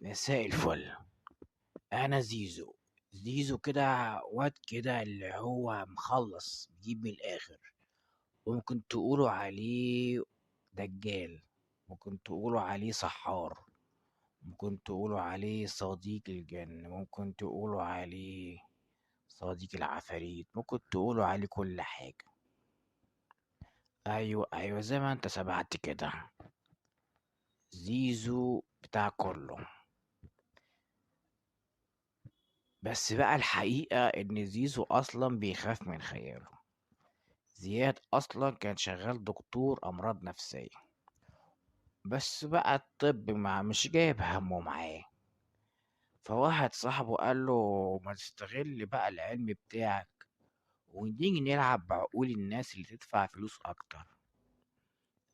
مساء الفل. انا زيزو. زيزو كده واد كده اللي هو مخلص بيجيب من الاخر. وممكن تقولوا عليه دجال، ممكن تقولوا عليه سحار، ممكن تقولوا عليه صديق الجن، ممكن تقولوا عليه صديق العفاريت، ممكن تقولوا عليه كل حاجة. ايوه ايوه، زي ما انت سمعت كده، زيزو بتاع كله. بس بقى الحقيقة ان زيزو اصلا بيخاف من خياله. زياد أصلا كان شغال دكتور أمراض نفسية، بس بقى الطب مش جايب همه معاه. فواحد صاحبه قال له ما تستغل بقى العلم بتاعك ونيجي نلعب بعقول الناس اللي تدفع فلوس أكتر.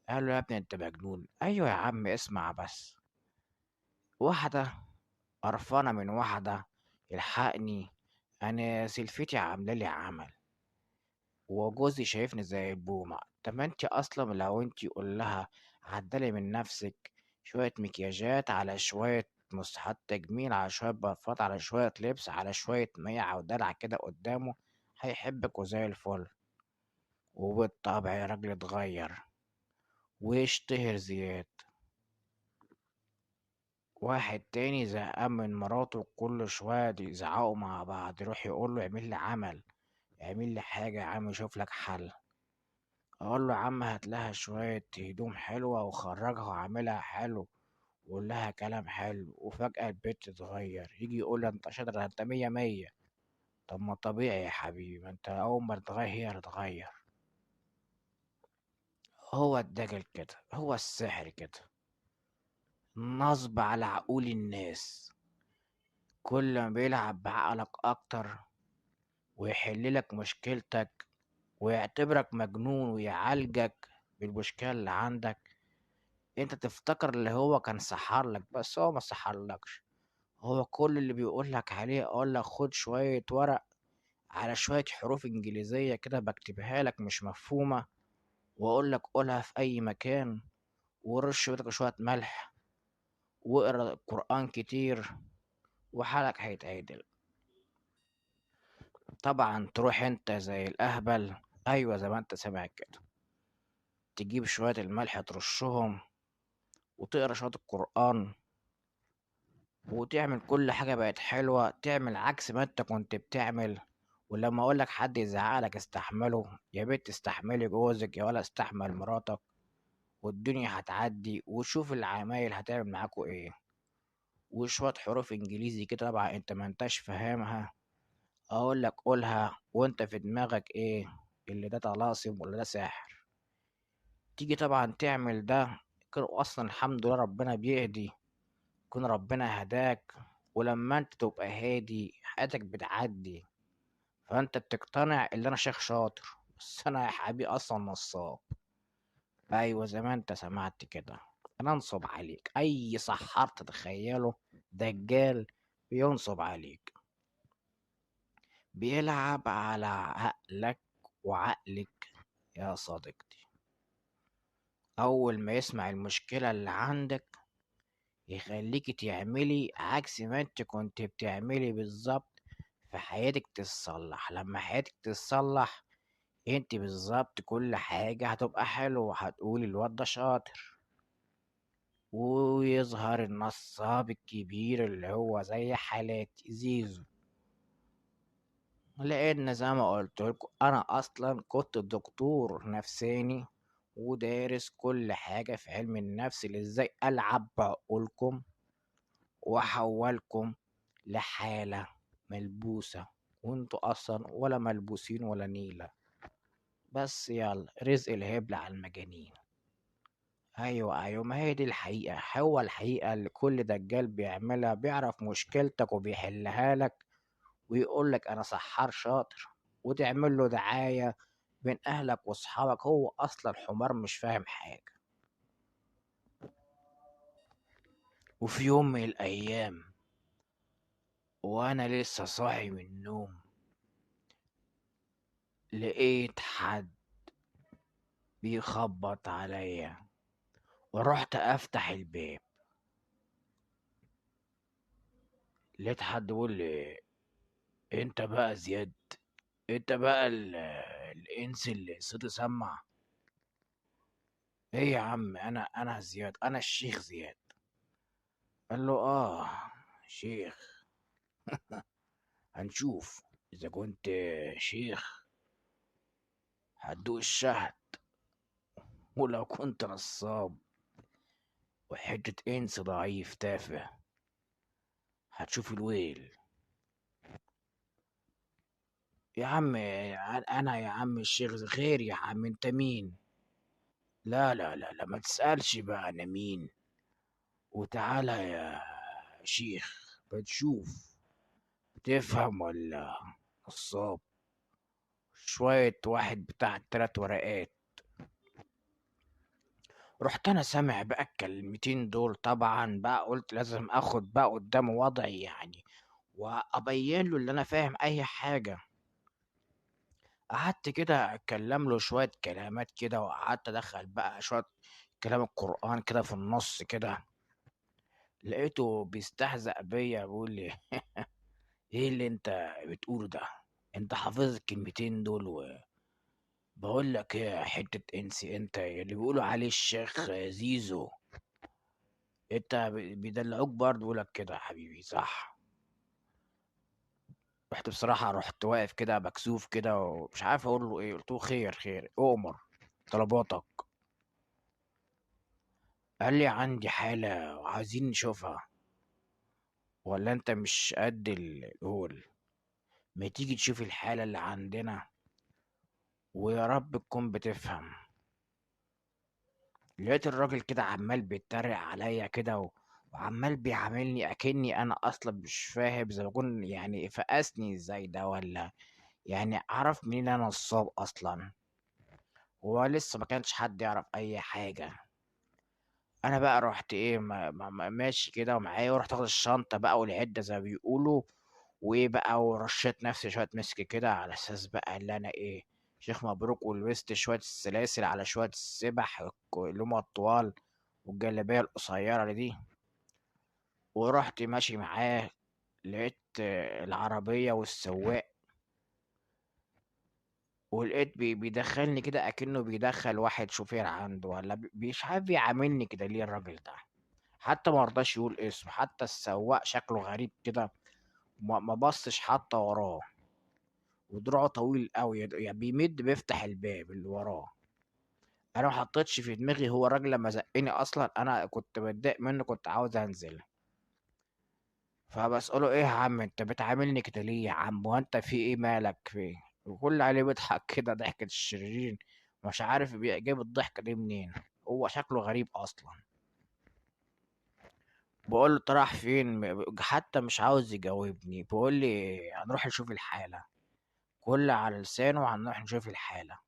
قال له يا ابني انت مجنون. ايوه يا عم اسمع بس. واحدة قرفانة من واحدة، الحقني انا سلفتي عاملة لي عمل وجوزي شايفني زي البومة. طب ما انت اصلا لو انت قول لها عدلي من نفسك، شوية مكياجات على شوية مسحات تجميل على شوية برفات على شوية لبس على شوية ميعة ودلع كده قدامه، هيحبك وزي الفل. وبالطبع يا راجل اتغير ويشتهر زياد. واحد تاني زهقان من مراته كل شوية يزعقوا مع بعض، يروح يقول له اعمل لي عمل، اعمل لي حاجة يا عم شوف لك حل. اقول له يا عم هات لها شوية هدوم حلوة وخرجها وعاملها حلو وقول لها كلام حلو، وفجأة البيت تتغير، يجي يقول لي انت شاطر، ده انت مية مية. طب ما طبيعي يا حبيبي، ما انت اول ما تتغير هي هتتغير. هو الدجل كده، هو السحر كده، نصب على عقول الناس. كل ما بيلعب بعقلك اكتر ويحللك مشكلتك ويعتبرك مجنون ويعالجك بالمشكلة اللي عندك، انت تفتكر اللي هو كان سحر لك، بس هو ما سحرلكش. هو كل اللي بيقول لك عليه اقول لك خد شوية ورق على شوية حروف انجليزية كده بكتبها لك مش مفهومة، واقول لك قولها في اي مكان، ورش بيتك شوية ملح، واقرا القرآن كتير، وحالك هيتعدل. طبعا تروح انت زي الاهبل، ايوه زي ما انت سامع كده، تجيب شوية الملح ترشهم وتقرا شوية القرآن وتعمل كل حاجة بقت حلوة، تعمل عكس ما انت كنت بتعمل. ولما اقولك حد يزعقلك استحمله، يا بنت استحملي جوزك، يا ولا استحمل مراتك، والدنيا هتعدي وشوف العمايل هتعمل معاكوا ايه. وشوية حروف انجليزي كده طبعا انت ما انتش فاهمها، اقولك قولها وانت في دماغك ايه، اللي ده طلاسم ولا ده ساحر. تيجي طبعا تعمل ده كده، اصلا الحمد لله ربنا بيهدي، يكون ربنا هداك. ولما انت تبقى هادي حياتك بتعدي، فانت بتقتنع ان انا شيخ شاطر، بس انا يا حبيبي اصلا نصاب. ايوه زي ما انت سمعت كده، انا انصب عليك اي سحار تتخيله، دجال بينصب عليك، بيلعب على عقلك وعقلك يا صديقتي. اول ما يسمع المشكلة اللي عندك يخليكي تعملي عكس ما انت كنت بتعملي بالظبط، في حياتك تتصلح. لما حياتك تتصلح انت بالظبط كل حاجة هتبقى حلوة، هتقولي الواد ده شاطر. ويظهر النصاب الكبير اللي هو زي حالاتي زيزو، لان زي ما قلت لكم انا اصلا كنت دكتور نفساني ودارس كل حاجة في علم النفس، اللي ازاي العب بعقولكم واحولكم لحالة ملبوسة، وانتوا اصلا ولا ملبوسين ولا نيلة. بس يلا رزق الهبل على المجانين. ايوه ايوه، ما هي دي الحقيقة، هو الحقيقة اللي كل دجال بيعملها، بيعرف مشكلتك وبيحلها لك ويقول لك انا سحار شاطر، وتعمل له دعاية بين اهلك واصحابك، هو اصلا حمار مش فاهم حاجة. وفي يوم من الايام وانا لسه صاحي من النوم، لقيت حد بيخبط عليا، ورحت افتح الباب. لقيت حد بيقول لي: انت بقى زياد؟ انت بقى الانس اللي صوته سمع؟ ايه يا عم، انا زياد، انا الشيخ زياد. قال له: اه، شيخ. هنشوف اذا كنت شيخ هتدوق الشهد، ولو كنت نصاب وحتة انس ضعيف تافه هتشوف الويل. يا عم، انا يا عم الشيخ غير، يا عم انت مين؟ لا لا لا لا، ما تسألش بقى انا مين. وتعالى يا شيخ بتشوف، بتفهم ولا نصاب؟ شوية واحد بتاع 3 ورقات. رحت انا سامع بقى الكلمتين دول، طبعا بقى قلت لازم اخد بقى قدامه وضعي يعني، وابين له اللي انا فاهم اي حاجة. قعدت كده اتكلم له شوية كلمات كده، وقعدت ادخل بقى شوية كلام القرآن كده في النص كده. لقيته بيستهزأ بيا بيقول لي: ايه اللي انت بتقوله ده؟ انت حافظ الكلمتين دول؟ وبقول لك ايه يا حتة انسي، انت اللي بيقولوا عليه الشيخ زيزو، انت بيدلعوك برضه بيقولك كده يا حبيبي، صح؟ رحت واقف كده مكسوف كده ومش عارف اقول له ايه. قلت له: خير خير، اؤمر، طلباتك. قال لي: عندي حالة وعايزين نشوفها، ولا انت مش قد القول؟ ما تيجي تشوف الحالة اللي عندنا، ويا رب تكون بتفهم. لقيت الراجل كده عمال بيتريق عليا كده وعمال بيعاملني اكني انا اصلا مش فاهم، زي ما اكون يعني فقسني ازاي ده، ولا يعني عرف منين انا نصاب اصلا. هو لسه ما كانش حد يعرف اي حاجة. انا بقى رحت ايه ماشي كده ومعايا، ورحت اخد الشنطة بقى والعدة زي ما بيقولوا، وايه بقى، ورشيت نفسي شوية مسك كده على اساس بقى اللي انا ايه، شيخ مبروك. ولبست شوية السلاسل على شوية السبح اللي هما الطوال، والجلابية القصيرة دي، ورحت ماشي معاه. لقيت العربية والسواق، ولقيت بيدخلني كده اكنه بيدخل واحد شوفير عنده، ولا مش عارف بيعاملني كده ليه الراجل ده. حتى ما رضاش يقول اسمه، حتى السواق شكله غريب كده، ما بصش حتى وراه. ودراعه طويل قوي، يعني بيفتح الباب اللي وراه. انا ما حطيتش في دماغي، هو الراجل لما زقني اصلا انا كنت بتضايق منه، كنت عاوز انزل. فبسأله: ايه يا عم انت بتعاملني كده ليه يا عم؟ وانت في ايه، مالك في ايه؟ وكل عليه بيضحك كده ضحكة الشريرين، مش عارف جايب الضحكة دي منين. هو شكله غريب اصلا. بقول له: راح فين؟ حتى مش عاوز يجاوبني. بقول لي: هنروح نشوف الحالة. كل على لسانه: هنروح نشوف الحالة.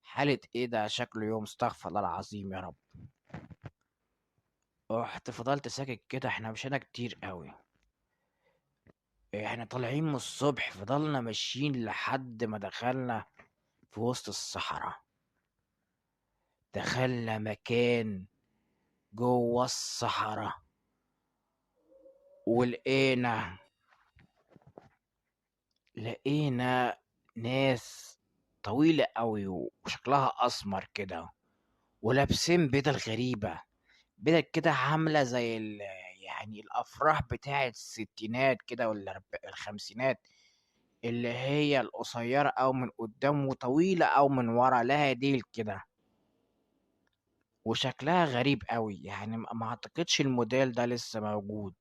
حالة ايه ده؟ شكله يوم استغفر الله العظيم يا رب. رحت فضلت ساكت كده. احنا مشينا كتير قوي، احنا طالعين من الصبح، فضلنا ماشيين لحد ما دخلنا في وسط الصحراء. دخلنا مكان جوه الصحراء، ولقينا ناس طويلة قوي وشكلها أسمر كده، ولابسين بدل غريبة، بدل كده عاملة زي يعني الأفراح بتاعة الستينات كده، ولا الخمسينات، اللي هي القصيرة أو من قدام وطويلة أو من ورا، لها ديل كده. وشكلها غريب قوي يعني، ما أعتقدش الموديل ده لسه موجود.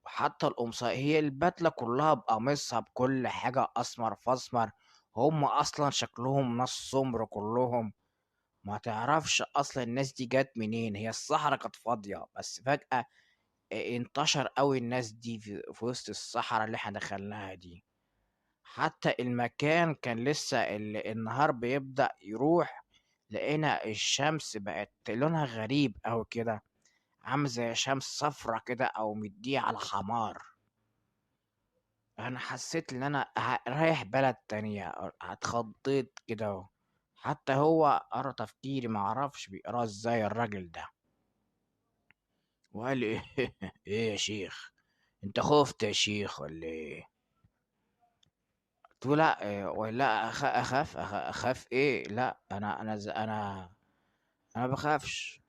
وحتى القمصان، هي البدلة كلها بقميصها بكل حاجة أسمر فأسمر. هم أصلا شكلهم ناس سمر كلهم. ما تعرفش أصلا الناس دي جت منين. هي الصحراء كانت فاضية، بس فجأة انتشر قوي الناس دي في وسط الصحراء اللي احنا دخلناها دي. حتى المكان كان لسه النهار بيبدأ يروح. لقينا الشمس بقت لونها غريب أوي كده، عامل زي شمس صفرة كده أو مديه على حمار. أنا حسيت إن أنا رايح بلد تانية، اتخضيت كده. حتى هو قرا تفكيري، معرفش بيقراه ازاي الراجل ده. وقال لي ايه ايه يا شيخ، انت خفت يا شيخ ولا ايه؟ قلت له لا إيه، ولا اخاف ايه؟ لا انا بخافش،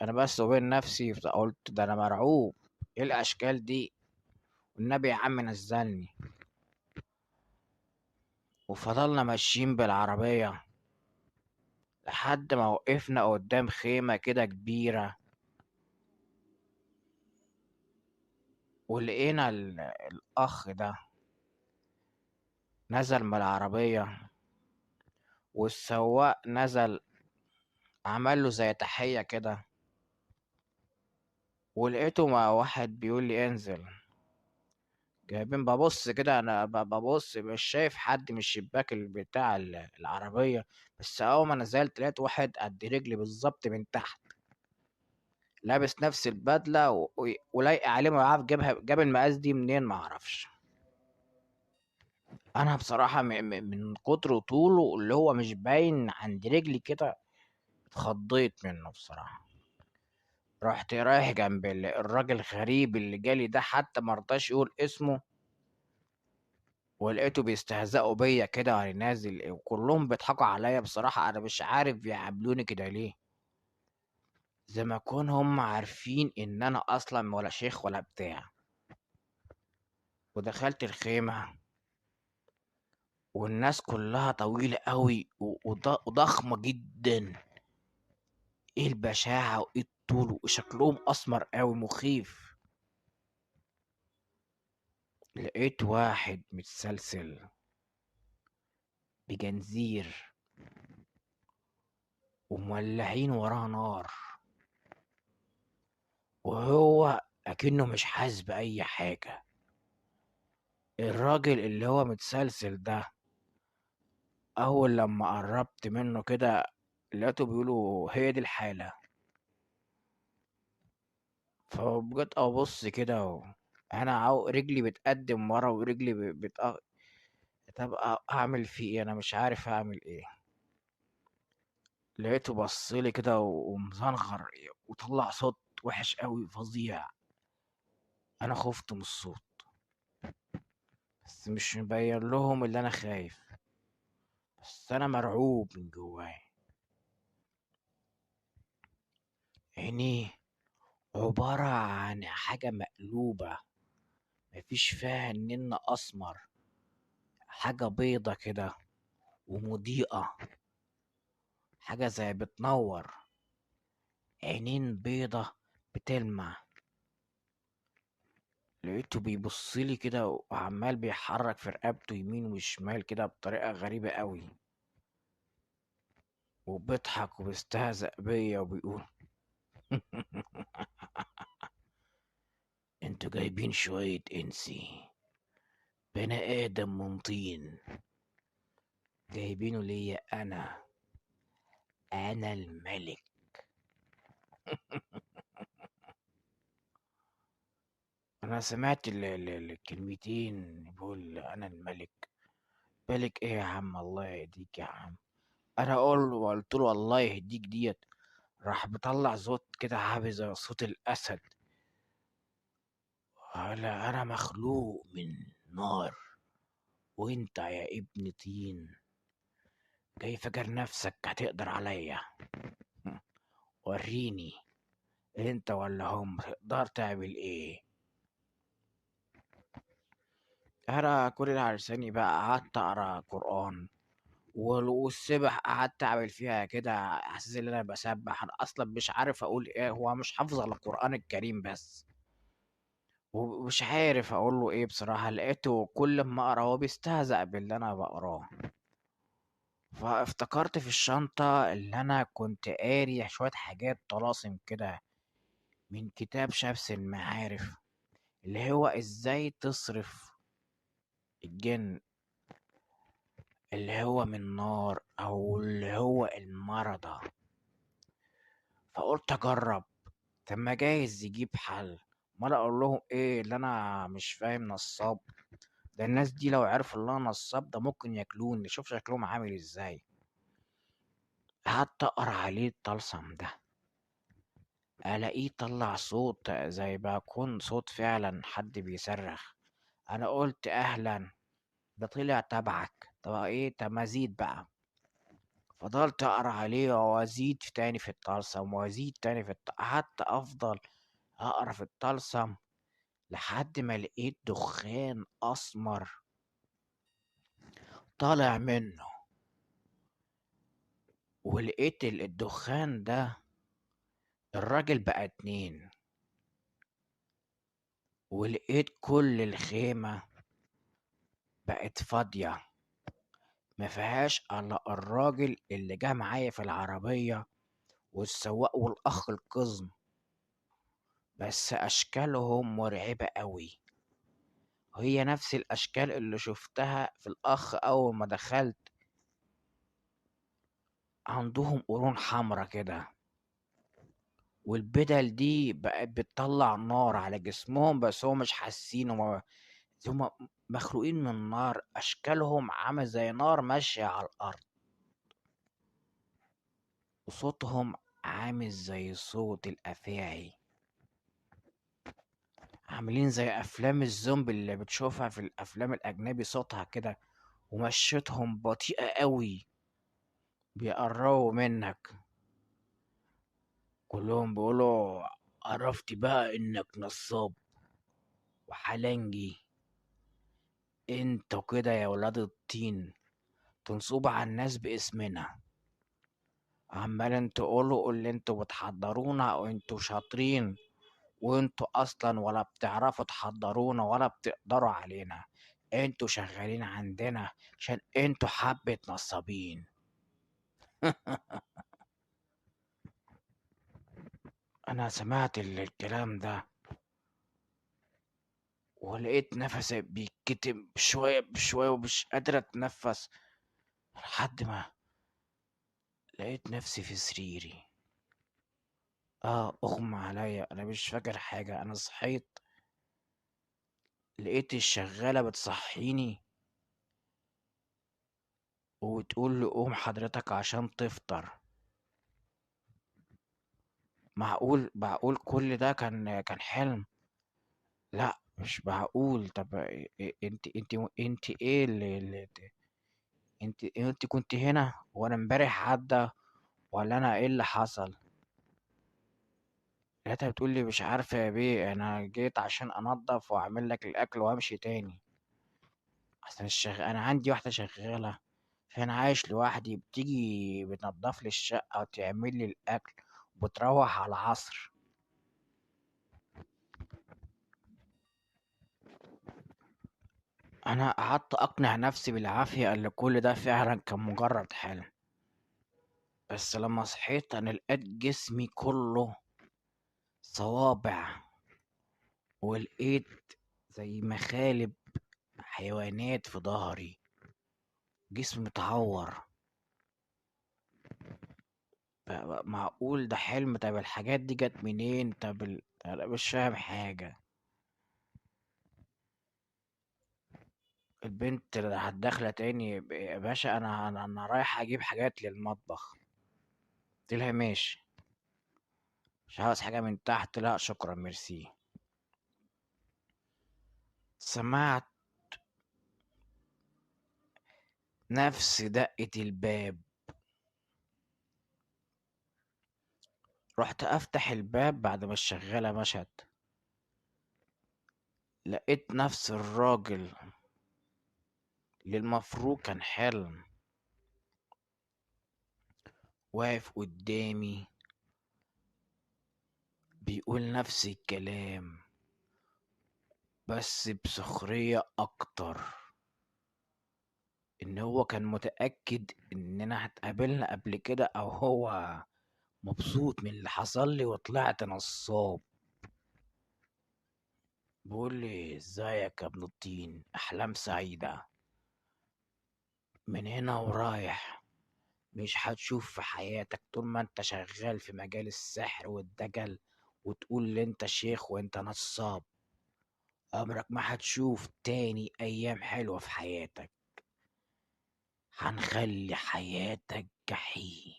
انا بس وبين نفسي قلت ده انا مرعوب، ايه الاشكال دي؟ والنبي يا عم نزلني. وفضلنا ماشيين بالعربية لحد ما وقفنا قدام خيمة كده كبيرة، ولقينا الأخ ده نزل من العربية، والسواق نزل عمل له زي تحية كده، ولقيته مع واحد بيقول لي انزل. جايبين ببص كده، انا ببص مش شايف حد من الشباك بتاع العربية، بس اول ما نزلت لقيت واحد قد رجلي بالظبط من تحت، لابس نفس البدلة ولايقة عليه، ما عارف جاب المقاس دي منين ما اعرفش. انا بصراحة من كتر طوله اللي هو مش باين عند رجلي كده اتخضيت منه بصراحة. رحت رايح جنب الراجل الغريب اللي جالي ده، حتى مرضاش يقول اسمه، ولقيته بيستهزئوا بيا كده وانا نازل، وكلهم بيضحكوا عليا بصراحة، انا مش عارف بيعاملوني كده ليه، زي ما يكون هم عارفين ان انا اصلا ولا شيخ ولا بتاع. ودخلت الخيمة، والناس كلها طويلة قوي وضخمة جدا، ايه البشاعة وايه الطول، وشكلهم اسمر قوي مخيف. لقيت واحد متسلسل بجنزير ومولعين وراه نار، وهو اكنه مش حاسس بأي حاجة. الراجل اللي هو متسلسل ده اول لما قربت منه كده لقيته بيقولوا هي دي الحالة. فبجد ابص كده انا رجلي بتقدم ورا ورجلي طب اعمل فيه ايه؟ انا مش عارف اعمل ايه. لقيته بصلي كده ومزنغر وطلع صوت وحش قوي فظيع. انا خفت من الصوت، بس مش مبين لهم اللي انا خايف، بس انا مرعوب من جواي. عينيه عبارة عن حاجة مقلوبة، مفيش فيها النن اسمر، حاجة بيضة كده ومضيئة، حاجة زي بتنور، عينين بيضة بتلمع. لقيته بيبصلي كده وعمال بيحرك في رقبته يمين وشمال كده بطريقة غريبة قوي، وبيضحك وبيستهزأ بيا وبيقول انتوا جايبين شوية انسي، بني ادم من طين، جايبينه ليا انا الملك. انا سمعت الكلمتين بيقول انا الملك. ملك ايه يا عم؟ الله يهديك يا عم. انا قلت له الله يهديك ديت، راح بطلع صوت كده عامل زي صوت الاسد. قال انا مخلوق من نار، وانت يا ابن طين جاي فاكر نفسك هتقدر عليا؟ وريني انت ولا هم تقدر تعمل ايه. انا كل اللي على لساني بقى قعدت اقرا قران، والسبح قعدت اعمل فيها كده احساس ان انا بسبح، انا اصلا مش عارف اقول ايه، هو مش حافظ على القران الكريم بس، ومش عارف اقول له ايه بصراحه. لقيته كل ما اقرا هو بيستهزأ باللي انا بقراه. فافتكرت في الشنطه اللي انا كنت قاري شويه حاجات طلاسم كده من كتاب شمس المعارف، اللي هو ازاي تصرف الجن اللي هو من نار او اللي هو المرضى. فقلت اجرب، طب ما جايز يجيب حل. ما انا اقول لهم ايه اللي انا مش فاهم نصاب؟ ده الناس دي لو عرفوا ان انا نصاب ده ممكن ياكلوني، شوف شكلهم عامل ازاي. قعدت اقرا عليه الطلسم ده، الاقيه طلع صوت زي ما يكون صوت فعلا حد بيصرخ. انا قلت اهلا، ده طلع تبعك. طب ايه؟ طب ما زيد بقى. فضلت اقرا عليه وازيد تاني في الطلسم وازيد تاني قعدت افضل اقرا في الطلسم لحد ما لقيت دخان اسمر طالع منه. ولقيت الدخان ده الراجل بقى اتنين. ولقيت كل الخيمة بقت فاضية، ما فيهاش الا الراجل اللي جه معايا في العربية والسواق والاخ القزم. بس اشكالهم مرعبة قوي، هي نفس الاشكال اللي شفتها في الاخ اول ما دخلت. عندهم قرون حمرا كده، والبدل دي بقت بتطلع نار على جسمهم بس هم مش حاسين. هم مخلوقين من نار، اشكالهم عامل زي نار ماشية على الارض، وصوتهم عامل زي صوت الافاعي، عاملين زي افلام الزومبي اللي بتشوفها في الافلام الاجنبي، صوتها كده. ومشيتهم بطيئة قوي، بيقربوا منك. كلهم بيقولوا عرفت بقى انك نصاب وحلنجي، انتوا كده يا ولاد الطين تنصبوا على الناس باسمنا، عمالين تقولوا اللي انتوا بتحضرونا وانتوا شاطرين، وانتوا اصلا ولا بتعرفوا تحضرونا ولا بتقدروا علينا. انتوا شغالين عندنا عشان انتوا حبة نصابين. انا سمعت الكلام ده ولقيت نفسي بيتكتم شوية بشوية ومش قادر اتنفس، لحد ما لقيت نفسي في سريري. اغمى عليا، انا مش فاكر حاجة. انا صحيت لقيت الشغالة بتصحيني وبتقول لي قوم حضرتك عشان تفطر. معقول كل ده كان حلم؟ لا مش معقول. طب انت ايه انت كنت هنا وانا امبارح عدى، ولا انا ايه اللي حصل؟ لقيتها بتقول لي مش عارفه يا بيه، انا جيت عشان انضف واعمل لك الاكل وامشي تاني. اصل انا عندي واحده شغاله، فانا عايش لوحدي، بتيجي بتنضف لي الشقه وتعمل لي الاكل وبتروح على العصر. انا قعدت اقنع نفسي بالعافيه ان كل ده فعلا كان مجرد حلم. بس لما صحيت انا لقيت جسمي كله صوابع، ولقيت زي مخالب حيوانات في ظهري، جسمي متعور. معقول ده حلم؟ طب الحاجات دي جت منين؟ انا مش فاهم حاجة. البنت اللي هتدخل تاني يا باشا، انا رايح اجيب حاجات للمطبخ. قلت لها ماشي، مش عاوز حاجة من تحت، لا شكرا ميرسي. سمعت نفس دقة الباب، رحت افتح الباب بعد ما الشغالة مشت. لقيت نفس الراجل اللي المفروض كان حلم واقف قدامي بيقول نفس الكلام بس بسخرية اكتر. ان هو كان متأكد اننا هتقابلنا قبل كده، او هو مبسوط من اللي حصل لي وطلعت نصاب. بيقول لي ازيك يا ابن الطين، احلام سعيدة، من هنا ورايح مش هتشوف في حياتك طول ما انت شغال في مجال السحر والدجل وتقول لي انت شيخ وانت نصاب، عمرك ما هتشوف تاني ايام حلوة في حياتك، هنخلي حياتك جحيم.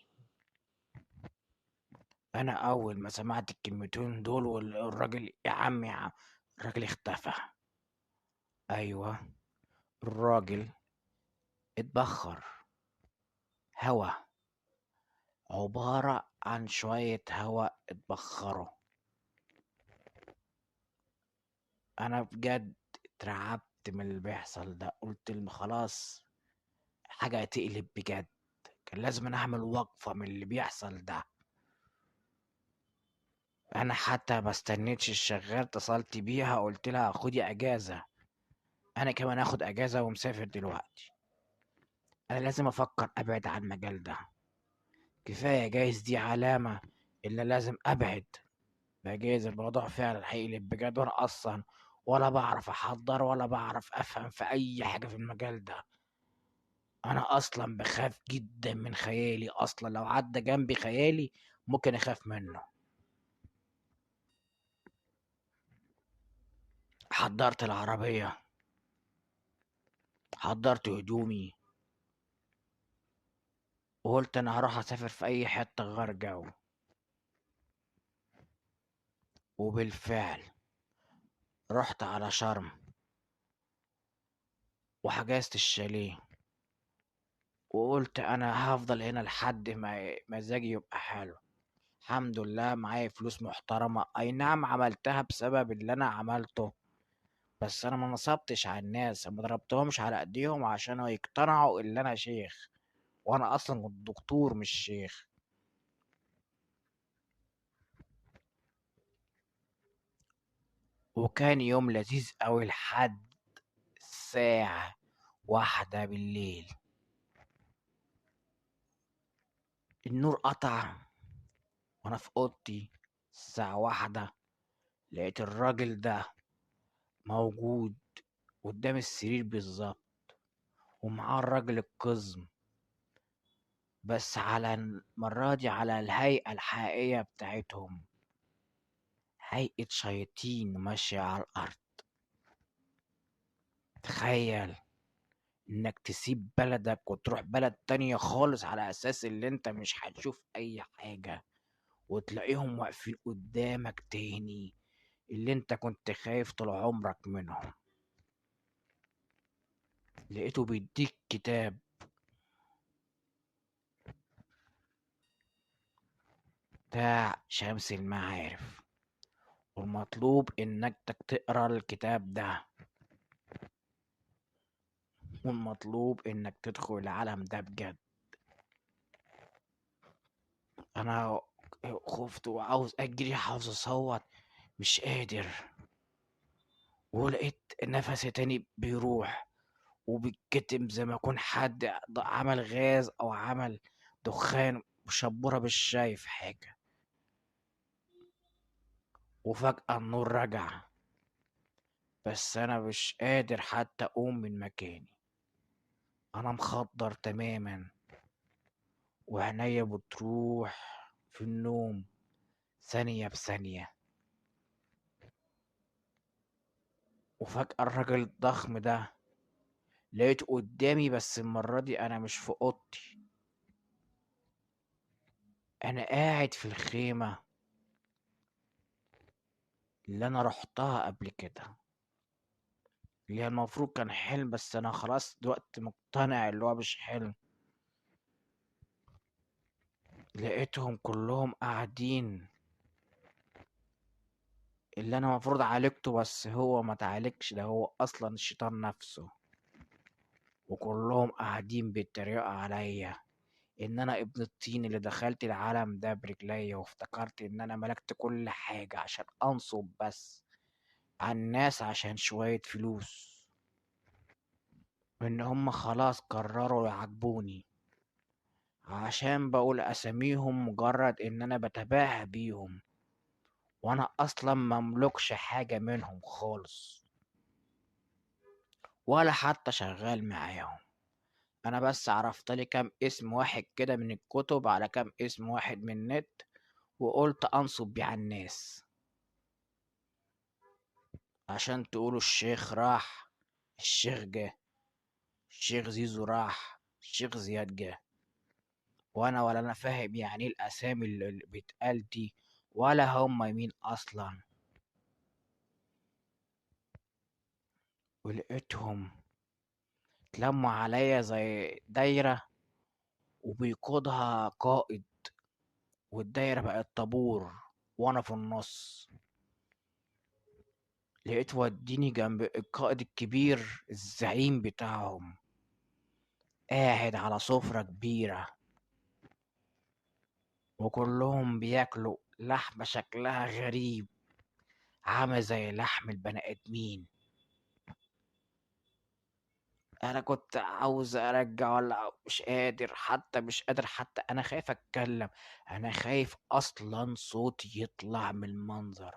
انا اول ما سمعت الكلمتين دول والراجل يا عم يا عم، الراجل اختفى. ايوه، الراجل اتبخر. هوا، عبارة عن شوية هوا اتبخروا. انا بجد اترعبت من اللي بيحصل ده، قلت خلاص حاجة هتقلب بجد. كان لازم أنا اعمل وقفة من اللي بيحصل ده. انا حتى ما استنيتش الشغال، اتصلت بيها قلت لها خدي اجازة، انا كمان اخد اجازة ومسافر دلوقتي. انا لازم افكر ابعد عن المجال ده. كفاية جايز دي علامة اللي لازم ابعد. جايز الموضوع فعلا هيقلب بجد، وانا اصلا ولا بعرف احضر ولا بعرف افهم في اي حاجة في المجال ده. انا اصلا بخاف جدا من خيالي، اصلا لو عدى جنبي خيالي ممكن اخاف منه. حضرت العربية، حضرت هدومي، وقلت انا هروح اسافر في اي حتة غير جو. وبالفعل رحت على شرم وحجزت الشاليه، وقلت انا هفضل هنا لحد ما مزاجي يبقى حلو. الحمد لله معايا فلوس محترمة، اي نعم عملتها بسبب اللي انا عملته، بس انا ما نصبتش على الناس، ما ضربتهمش على ايديهم عشان يقتنعوا ان انا شيخ، وانا اصلا كنت دكتور مش شيخ. وكان يوم لذيذ اوي لحد الساعة 1 بالليل. النور قطع وانا في اوضتي الساعة 1. لقيت الراجل ده موجود قدام السرير بالظبط، ومعاه الراجل القزم، بس على المرة دي على الهيئة الحقيقية بتاعتهم، هيئة شياطين ماشية على الأرض. تخيل إنك تسيب بلدك وتروح بلد تانية خالص على أساس اللي أنت مش هتشوف أي حاجة، وتلاقيهم واقفين قدامك تاني، اللي أنت كنت خايف طول عمرك منهم. لقيته بيديك كتاب بتاع شمس المعارف، والمطلوب إنك تقرا الكتاب ده، والمطلوب إنك تدخل العالم ده بجد. أنا خفت وعاوز أجري، عاوز أصوت، مش قادر. ولقيت نفسي تاني بيروح وبيتكتم زي ما يكون حد عمل غاز أو عمل دخان وشبورة، مش شايف حاجة. وفجأة النور رجع، بس أنا مش قادر حتى أقوم من مكاني. أنا مخدر تماما، وعينيا بتروح في النوم ثانية بثانية. وفجأة الراجل الضخم ده لقيته قدامي، بس المرة دي أنا مش في أوضتي، أنا قاعد في الخيمة اللي أنا رحتها قبل كده، اللي هي المفروض كان حلم، بس أنا خلاص دلوقتي مقتنع اللي هو مش حلم. لقيتهم كلهم قاعدين، اللي أنا المفروض عالجته بس هو ما تعالجش، ده هو أصلا الشيطان نفسه. وكلهم قاعدين بيتريقوا عليا ان انا ابن الطين اللي دخلت العالم ده برجليا، وافتكرت ان انا ملكت كل حاجة عشان انصب بس على الناس عشان شوية فلوس، وان هم خلاص قرروا يعاقبوني عشان بقول اساميهم مجرد ان انا بتباهى بيهم، وانا اصلا مملكش حاجة منهم خالص، ولا حتى شغال معاهم. انا بس عرفت لي كام اسم واحد كده من الكتب على كام اسم واحد من النت، وقلت انصب بيه على الناس عشان تقولوا الشيخ راح، الشيخ جه، الشيخ زيزو راح، الشيخ زياد جه. وانا ولا انا فاهم يعني ايه الاسامي اللي بتقال دي، ولا هم مين اصلا. ولقيتهم اتلموا عليا زي دايرة، وبيقودها قائد، والدايرة بقت طابور وانا في النص. لقيت وديني جنب القائد الكبير الزعيم بتاعهم، قاعد على سفرة كبيرة، وكلهم بياكلوا لحمة شكلها غريب، عامل زي لحم البني آدمين. أنا كنت عاوز أرجع ولا مش قادر، حتى مش قادر، حتى أنا خايف أتكلم. أنا خايف أصلا صوتي يطلع من المنظر.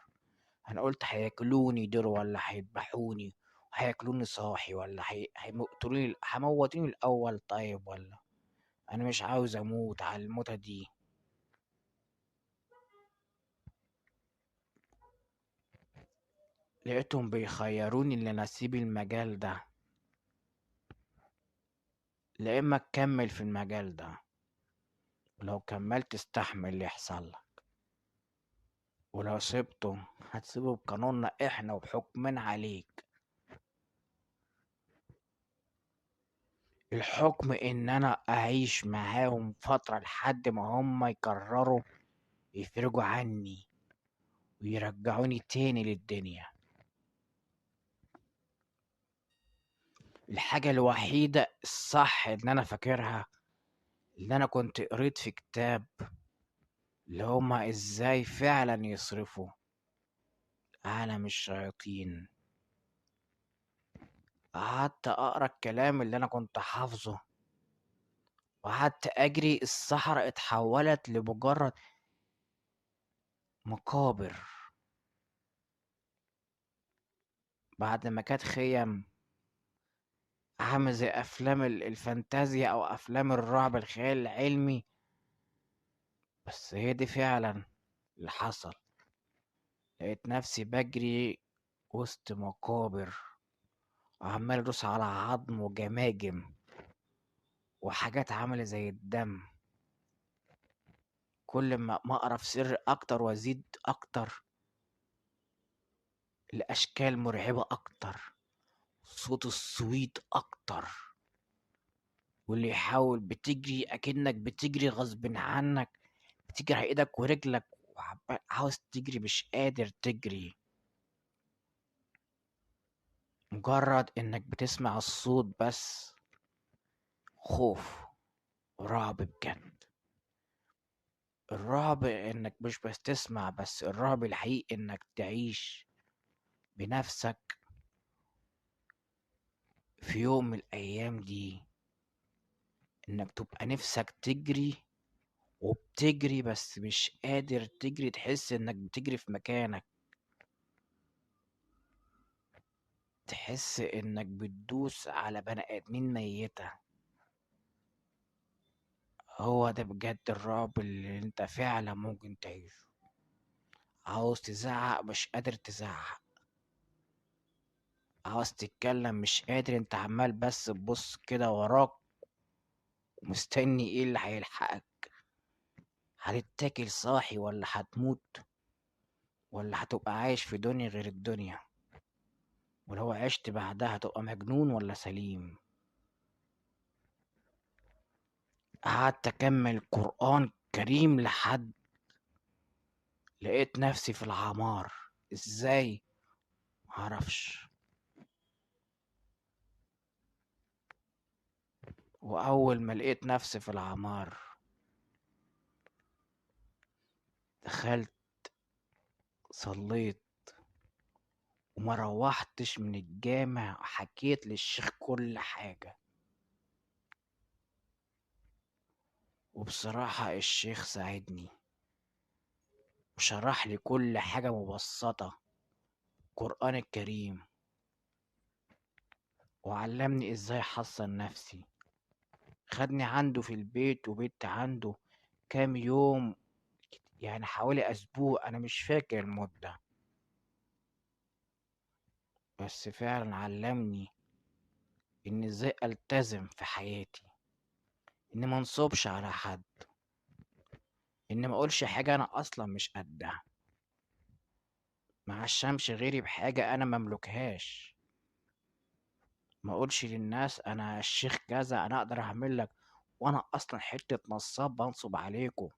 أنا قلت هياكلوني دول ولا هيذبحوني، هياكلوني صاحي ولا هيموتوني، هموتوني الأول طيب ولا. أنا مش عاوز أموت على الموتة دي. لقيتهم بيخيروني إن أنا أسيب المجال ده، لا إما تكمل في المجال ده، ولو كملت استحمل اللي يحصل لك، ولو سبته هتسيبه بقانوننا إحنا وبحكمنا عليك. الحكم إن أنا أعيش معاهم فترة لحد ما هم يقرروا يفرجوا عني ويرجعوني تاني للدنيا. الحاجة الوحيدة الصح إن أنا فاكرها، اللي أنا كنت قريت في كتاب، اللي هما إزاي فعلا يصرفوا عالم الشياطين. قعدت أقرأ الكلام اللي أنا كنت حافظه، وقعدت أجري. الصحراء اتحولت لمجرد مقابر، بعد ما كانت خيم، عامل زي أفلام الفانتازيا أو أفلام الرعب الخيال العلمي. بس هي دي فعلا اللي حصل. لقيت نفسي بجري وسط مقابر، وعمال أدوس على عظم وجماجم وحاجات عاملة زي الدم. كل ما أقرأ في سر أكتر وأزيد أكتر، الأشكال مرعبة أكتر، صوت الصويت أكتر، واللي يحاول بتجري أكنك بتجري غصب عنك، بتجري على إيدك ورجلك، عاوز تجري مش قادر تجري. مجرد إنك بتسمع الصوت بس خوف ورعب بجد. الرعب إنك مش بس تسمع بس، الرعب الحقيقي إنك تعيش بنفسك في يوم من الأيام دي، إنك تبقى نفسك تجري وبتجري بس مش قادر تجري، تحس إنك بتجري في مكانك، تحس إنك بتدوس على بني آدمين ميتة. هو ده بجد الرعب اللي انت فعلا ممكن تعيشه. عاوز تزعق مش قادر تزعق، عاوز تتكلم مش قادر، انت عمال بس تبص كده وراك ومستني ايه اللي هيلحقك. هتتاكل صاحي ولا هتموت، ولا هتبقى عايش في دنيا غير الدنيا، ولو عشت بعدها هتبقى مجنون ولا سليم. قعدت اكمل قرآن كريم لحد لقيت نفسي في العمار. ازاي؟ معرفش. واول ما لقيت نفسي في العمار، دخلت صليت، وما روحتش من الجامع، حكيت للشيخ كل حاجة. وبصراحة الشيخ ساعدني وشرح لي كل حاجة مبسطة، القرآن الكريم، وعلمني ازاي احصن نفسي. خدني عنده في البيت، وبيت عنده كام يوم، يعني حوالي اسبوع، انا مش فاكر المدة، بس فعلا علمني ان ازاي التزم في حياتي، إني منصبش على حد، إني ما أقولش حاجة أنا أصلا مش قدها، ما عشمش غيري بحاجة أنا مملكهاش، ما أقولش للناس أنا الشيخ كذا أنا أقدر أعمل لك، وأنا أصلا حتة نصاب بنصب عليكم.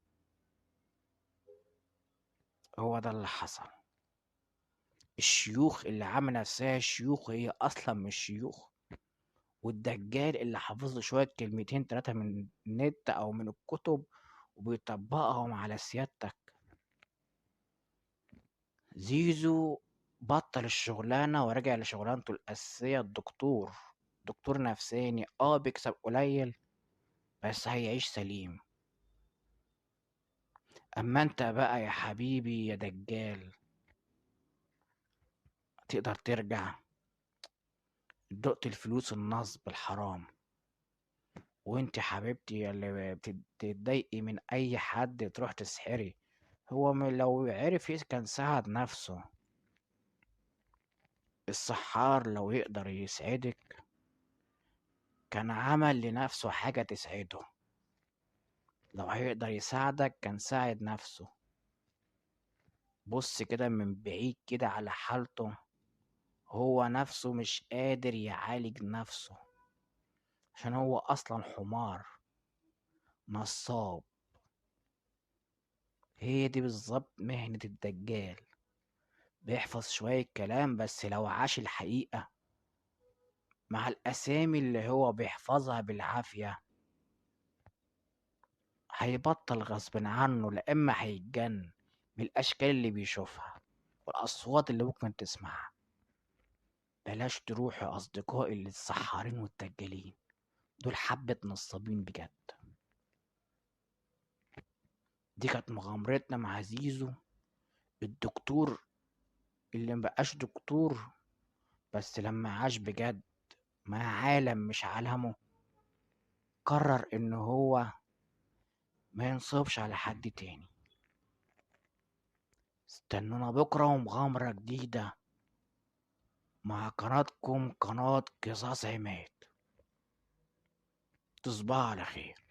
هو ده اللي حصل. الشيوخ اللي عامل نفسها شيوخ هي أصلا مش شيوخ، والدجال اللي حافظ له شوية كلمتين تلاتة من النت أو من الكتب وبيطبقهم على سيادتك. زيزو بطل الشغلانة ورجع لشغلانته الأساسية، الدكتور، دكتور نفساني، بيكسب قليل بس هيعيش سليم. أما انت بقى يا حبيبي يا دجال، تقدر ترجع؟ دقت الفلوس النصب الحرام، وانت حبيبتي اللي بتتضايقي من اي حد تروح تسحري. هو لو عرف كان ساعد نفسه. السحار لو يقدر يسعدك كان عمل لنفسه حاجة تسعده، لو هيقدر يساعدك كان ساعد نفسه. بص كده من بعيد كده على حالته، هو نفسه مش قادر يعالج نفسه عشان هو أصلا حمار نصاب. هي دي بالظبط مهنة الدجال، بيحفظ شوية كلام بس لو عاش الحقيقة مع الأسامي اللي هو بيحفظها بالعافية هيبطل غصب عنه، لا إما هيتجن من الأشكال اللي بيشوفها والأصوات اللي ممكن تسمعها. بلاش تروحوا يا أصدقائي للسحارين والدجالين، دول حبة نصابين بجد. دي كانت مغامرتنا مع زيزو الدكتور اللي مبقاش دكتور، بس لما عاش بجد مع عالم مش عالمه قرر إن هو ما ينصبش على حد تاني. استنونا بكرة ومغامرة جديدة مع قناتكم، قناة قصص عماد. تصبحوا على خير.